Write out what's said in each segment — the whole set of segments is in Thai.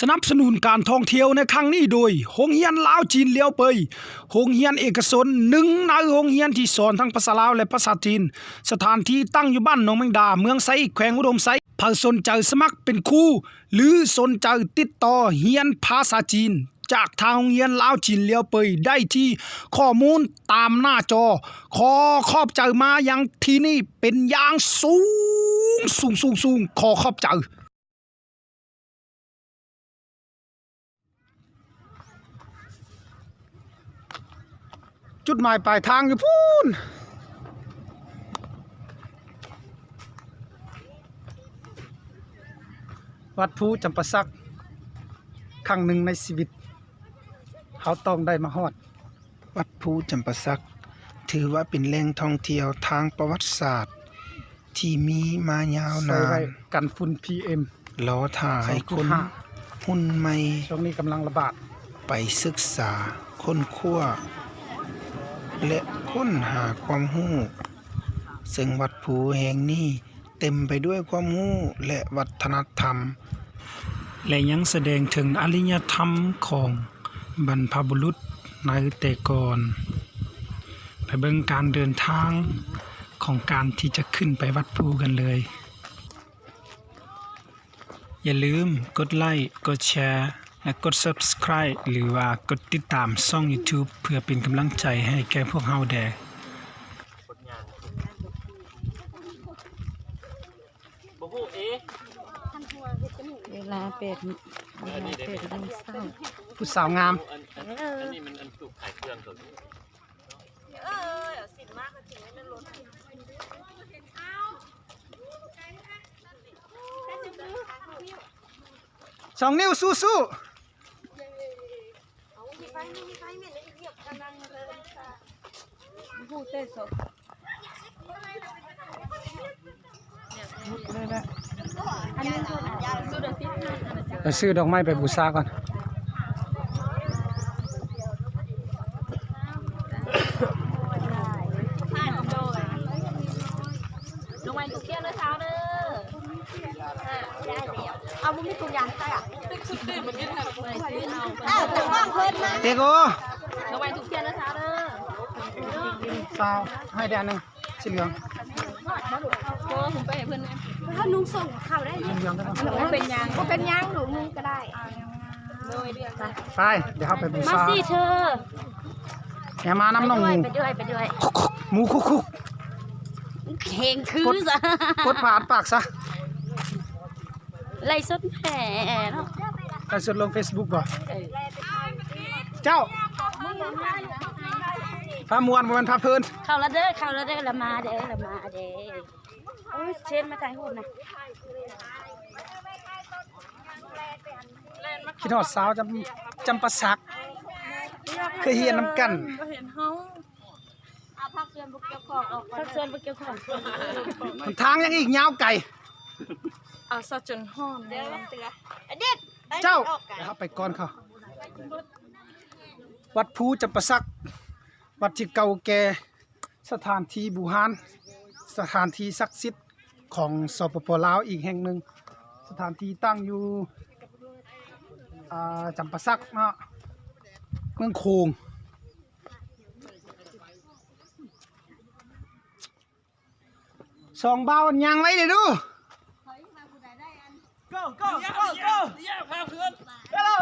สนับสนุนการท่องเที่ยวในครั้งนี้โดยโรงเรียนลาวจีนเลี้ยวเปยโรงเรียนเอกชนหนึ่งในโรงเรียนที่สอนทั้งภาษาลาวและภาษาจีนสถานที่ตั้งอยู่บ้านหนองแมงดาเมืองไซแขวงอุดมไซใครสนใจสมัครเป็นครูหรือสนใจติดต่อเรียนภาษาจีนจากทางโรงเรียนลาวจีนเลี้ยวเปยได้ที่ข้อมูลตามหน้าจอขอขอบใจมายังที่นี่เป็นอย่างสูงขอขอบใจจุดหมายปลายทางอยู่พูนวัดภูจำปาสักครั้งหนึ่งในชีวิตเขาต้องได้มาฮอดวัดภูจำปาสักถือว่าเป็นแหล่งท่องเที่ยวทางประวัติศาสตร์ที่มีมายาวนานกันฝุ่น PM ล้อถ่าให้คนหุ่นใหม่ช่วงนี้กำลังระบาดไปศึกษาค้นคว้าและค้นหาความรู้ซึ่งวัดภูแห่งนี้เต็มไปด้วยความรู้และวัฒนธรรมและยังแสดงถึงอารยธรรมของบรรพบุรุษในแต่ก่อนไปเบิ่งการเดินทางของการที่จะขึ้นไปวัดภูกันเลยอย่าลืมกดไลค์กดแชร์และกด Subscribe หรือว่ากดติดตามช่อง YouTube เพื่อเป็นกำลังใจให้แก่พวกเฮาแด่เวลาเป็ดยังเศร้า ผู้สาวงามอันนี้มันอันสุกขายเครื่องตัวนี้สินมากจริงไม่ลด2 นิ้วสู้พูดเต้นสดจะซื้อดอกไม้ไปบูชาก่อนลงมาดูเที่ยวเลยเช้าเด้อเอาบุ้งที่ตุ่มยางใส่อ่ะแต่ว่าเพิ่นมา เตโก ลงมาดูเที่ยวเลยเช้าเด้อ สาวให้แดนหนึ่งสีเหลือง โอ้ผมไปเพิ่นถ้านุ่งส่งข่าวได้ สีเหลืองได้ปะ เป็นยางก็เป็นยางหนูนุ่งก็ได้โดยเดือน ไปเดี๋ยวเขาไปบู มา ชา สิเธอ อย่ามาน้ำนองหมู ไปด้วย หมูคุก เพลงคือซะ กดผ่านปากซะ ไล่สดแผ่เนาะ ไปสดลง Facebook บ่เจ้าพามวนมันพาเพลิน เข้าละเด้อละมาเด้อโอ้ยเช่นมาถ่ายรูปนะ คิดฮอดสาวจำปาสักเคยเฮียนน้ำกัน เห็นเฮาเอาพักเชิญบุกเกี่ยวของออกพักเชิญบุกเกี่ยวของ ทางยังอีกยาวไกล เอาซะจนห้อนเด้อเจ้าเดี๋ยวเขาไปก่อนเขาวัดภูจำปาสักวัดที่เก่าแก่สถานที่บูชาสถานที่ศักดิ์สิทธิ์ของสปปลาวอีกแห่งหนึ่งสถานที่ตั้งอยู่จำปาสักเนาะเมืองโคงสองเบาอันยังไว้เดี๋ยวดูgo แย่พาเพื่อน hello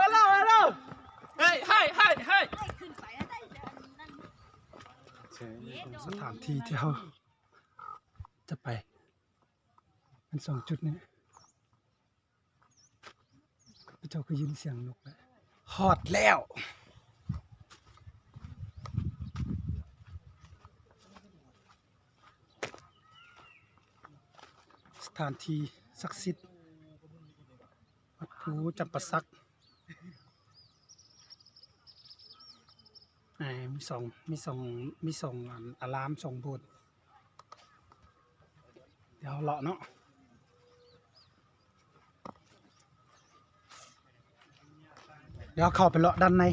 เฮ้ยสถานที่ที่เขาจะไปเป็น2 จุดนี้พระเจ้าก็ยินเสียงนกแล้วฮอดแล้วสถานที่ศักดิ์สิทธิ์วัดภูจำปาสักมีสองอะลาม2 โบสถ์เดี๋ยวเลาะเนาะเดี๋ยวเข้าไปเลาะด้านใน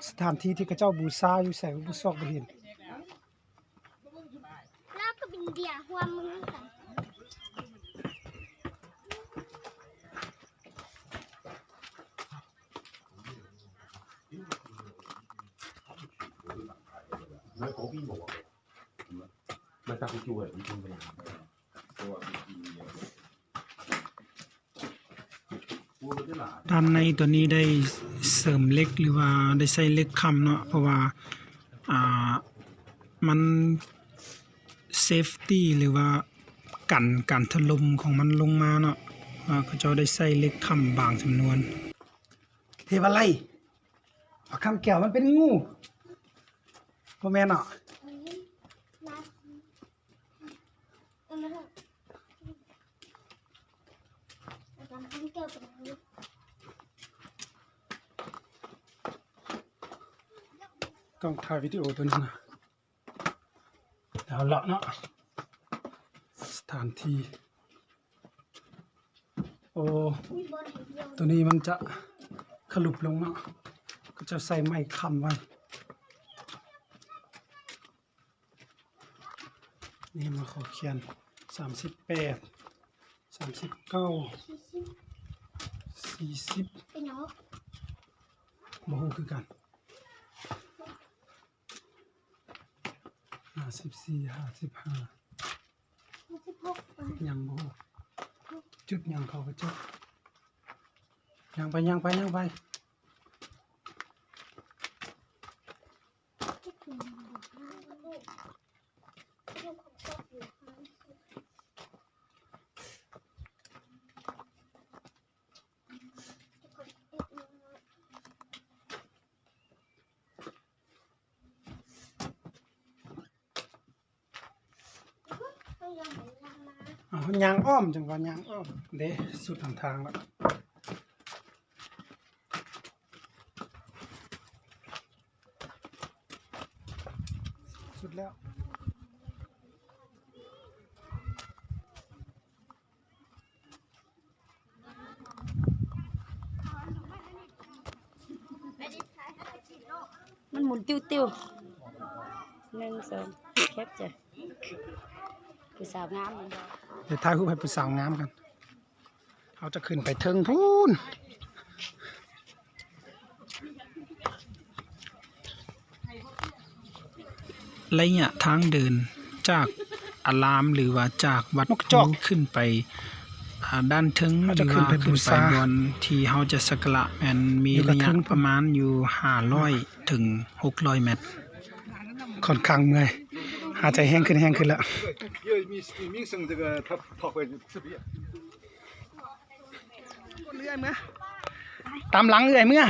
สถานที่ที่พระเจ้าบูชาอยู่ใส่บุษอกบ่เห็น แล้วก็เป็นเดียหัวมึงกัน nói có pin bỏ mà ta cái chùa đi chung với nhau chùa cái là ด้านในตัวนี้ได้เสริมเหล็กหรือว่าได้ใส่เหล็กค้ำเนาะเพราะว่ามันเซฟตี้หรือว่ากันการถล่มของมันลงมาเนาะเขาเจ้าได้ใส่เหล็กค้ำบางจำนวนเทวไลเอาคำแก้วมันเป็นงูบ่แม่นเนาะต้องถ่ายวิดีโอตัวนี้นะเดี๋ยวเลาะเนาะสถานที่โอ้ตัวนี้มันจะขลุบลงเนาะก็จะใส่ไม้ค้ำไว้นี่มาขอเขียน38 39 40เป็นเนาะ บ่ฮู้คือกัน54 55ยังบ่ฮู้จุดยังเขาก็จุดยังไปเอายางอ้อมจังว่ายางอ้อมเด้สุดทางแล้วสุดแล้ว มันหมุนติ้ว1 2แคปจ้ะผู้สาวงามมันบ่ เดี๋ยวถ่ายรูปให้ผู้สาวงามกันเขาจะขึ้นไปเทิงพูนระยะทางเดินจากอารามหรือว่าจากวัดภูขึ้นไปด้านถึงหรือว่าขึ้นไปบนที่เขาจะสักการะแม่นมีระยะประมาณอยู่500 ถึง 600 เมตรค่อนข้างเมื่อยหายใจแห้งขึ้นแล้วตามหลังเอื่อยเมื่อ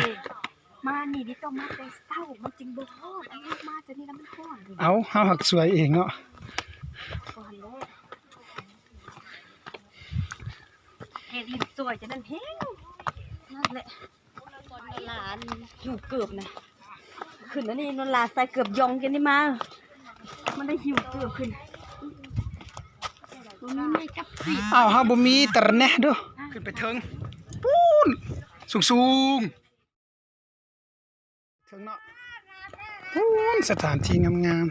มานี่ดิต้องมาแต่เช้ามันจึงบ่ฮอดมาจะนี่แล้วมันฮ้อนดิ เอาเฮาหักสวยเองเนาะ ก่อนแล้วเฮ็ดลิ้นสวยจะนั่นแฮงนั่นแหละหลานหิวเกือบนะขึ้นแล้วนี่นนลาใส่เกือบยองกันนี่มามันได้หิวเกือบขึ้นมันไม่กับปี อ้าวเฮาบ่มีตะแหน่เด้อขึ้นไปเทิงปูนสูงเทิงเนาะปูนสถานที่งาม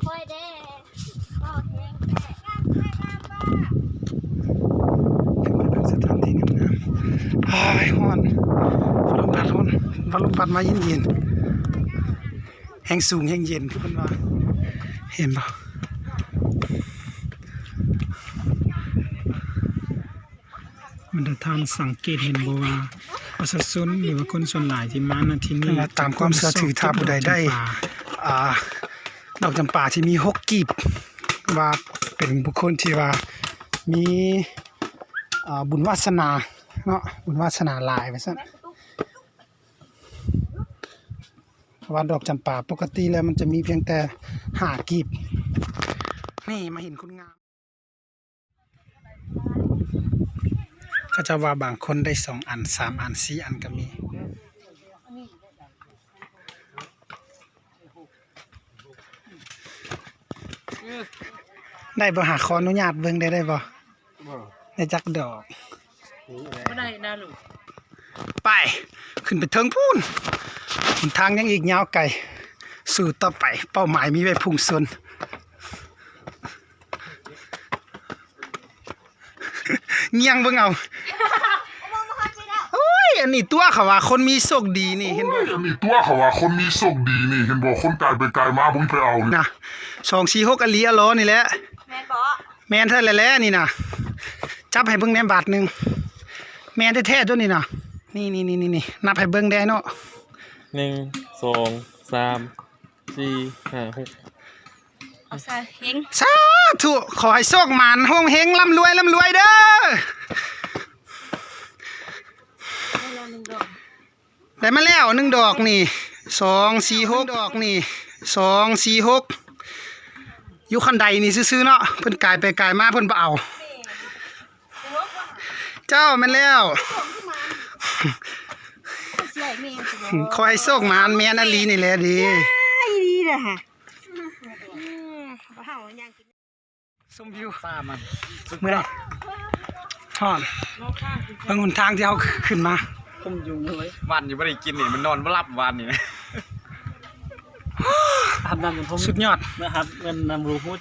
ค่อยแด้ก็แห้งแท้ ๆขึ้นไปเป็นสถานที่งามๆอ้ายฮ้อนฟ้าลมพัดมาเย็นๆแห้งสูงแห้งเย็นคือเพิ่นว่าเห็นบ่มันจะทานสังเกตเห็นบ่ว่าประชาชนหรือว่าคนส่วนหลายที่มาณที่นี่ตามความเชื่อถือถ้าผู้ใดได้ดอกจำปาที่มี6กีบว่าเป็นบุคคลที่ว่ามีบุญวาสนาเนาะบุญวาสนาหลายว่าซั่นเพราะว่าดอกจำปาปกติแล้วมันจะมีเพียงแต่5กีบนี่มาเห็นคนงามก็จะว่าบางคนได้2 อัน 3 อัน 4 อันก็มีได้บ่หาขออนุญาตเบิ่งได้บ่ได้จักดอกบ่ได้นะลูกไปขึ้นไปเทิงพูนหนทางยังอีกยาวไกลสู่ต่อไปเป้าหมายมีไว้พุ่งชนเงียงเบิ่งเอาโอ้ย อันนี้ตัวเขาว่าคนมีโชคดีนี่เห็นบ่ อันนี้ตัวเขาว่าคนมีโชคดีนี่เห็นบอกคนกายไปกายมาบุ้งไปเอานี่ นะ246อลีอะล้อนี่แหละ แม่นบ่ แม่นแท้แหละนี่น่ะจับให้เบิ่งแหน่บาทหนึงแม่นแท้ๆตัวนี้น่ะนี่นับให้เบิ่งได้เนาะ 1 2 3 4 5 6 เอาซะเฮง สาธุขอให้โชคหมานโฮงเฮงร่ำรวยเด้อ ให้เรา1ดอก ได้มาแล้ว1ดอกนี่246ดอกนี่246อยู่คันใดนี่ซื่อๆเนาะเพิ่นกายไปกายมาเพิ่นบ่เอา เจ้าแม่นแล้ว สิให้แม่สิบ่ ขอให้โชคหมานแม่นอลีนี่แหละดี อีดีเด้อฮะบ่เฮายังกิน ชมวิวฟ้ามันมื้อใดฮอนเบิ่งหนทางที่เฮาขึ้นมา ผมยุงเลยวันอยู่ไม่ได้กินนี่มันนอนไม่หลับวันนี่นะอาบน้ำจนผม สุดยอด นะครับเงินนำรู้พูด